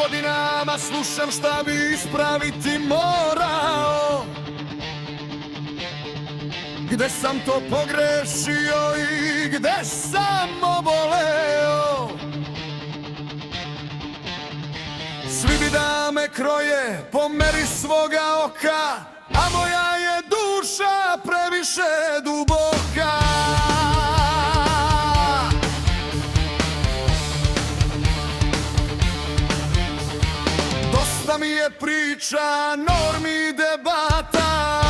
Godinama slušam šta bi ispraviti morao, gde sam to pogrešio i gde sam oboleo. Svi bi da me kroje po meri svoga oka, a moja je duša previše duboka. Dosta mi je priča, normi, debata,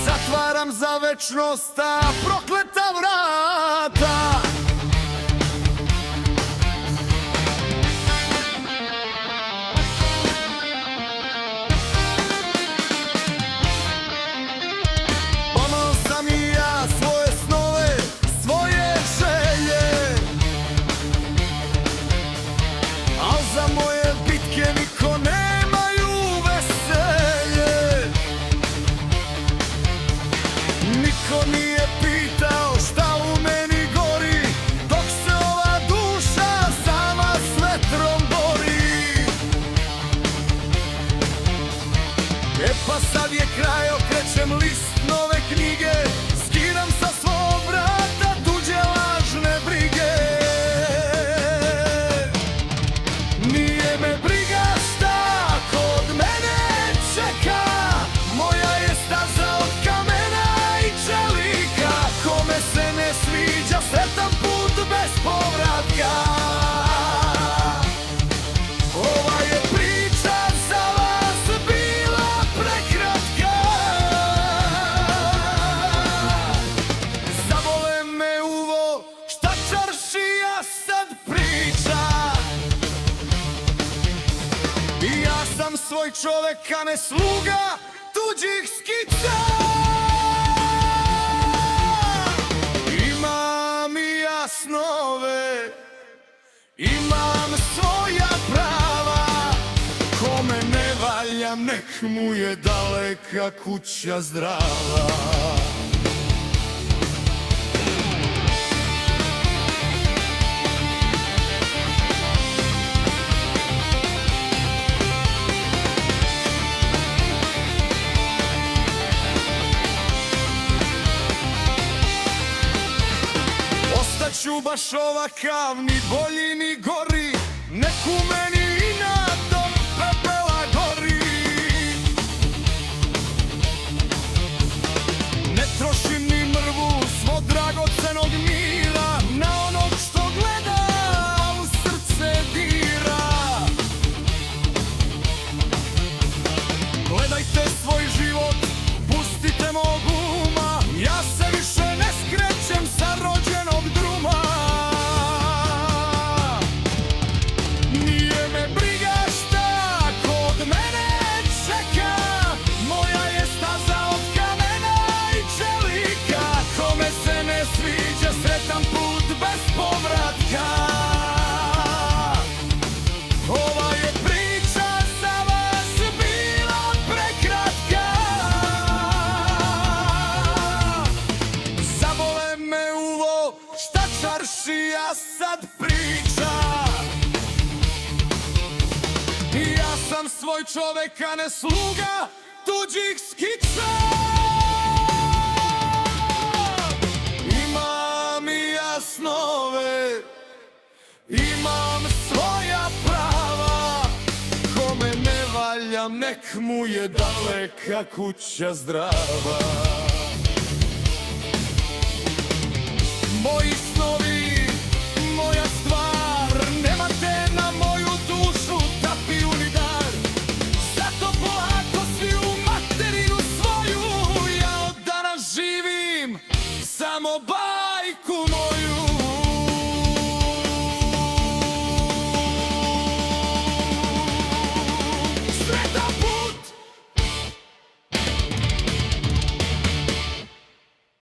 zatvaram za večnost ta prokleta vrata. Ono sam i ja svoje snove, svoje želje, al za moje bitke niko nemaju veselje. Niko nije pitao šta u meni gori, dok se ova duša sama s vetrom bori. E pa sad je kraj, okrećem list nove knjige, skidam sa svog vrata tuđe lažne brige. Nije me briga šta kod mene čeka, moja je staza od kamena i čelika. Kome se ne sviđa sretan put bez povratka. Ova je priča za vas bila prekratka. Zabole me uvo, šta čaršija sad priča. I ja sam svoj čovek, a ne sluga tuđih skica. Imam i ja snove, imam svoja prava. Kome ne valjam, nek mu je daleka kuća zdrava. Ostaću baš ovakav, ni bolji ni gori, nek u meni inat do pepela gori. Ne trošim ni mrvu svog dragocenog mira na onog što gleda, u srce dira. Gledajte svoj život, pustite mog uma, ja se više ne skrećem sa rođenog druma. Nije me briga šta kod mene čeka, moja je staza od kamena i čelika. Kome se ne sviđa sretan put bez povratka. Ova je priča za vas bila prekratka. Zabole me uvo, šta čaršija sad priča. I ja sam svoj čovek, a ne sluga tuđih skica. Imam i ja snove, imam svoja prava. Kome ne valjam, nek mu je daleka kuća zdrava. Moji snovi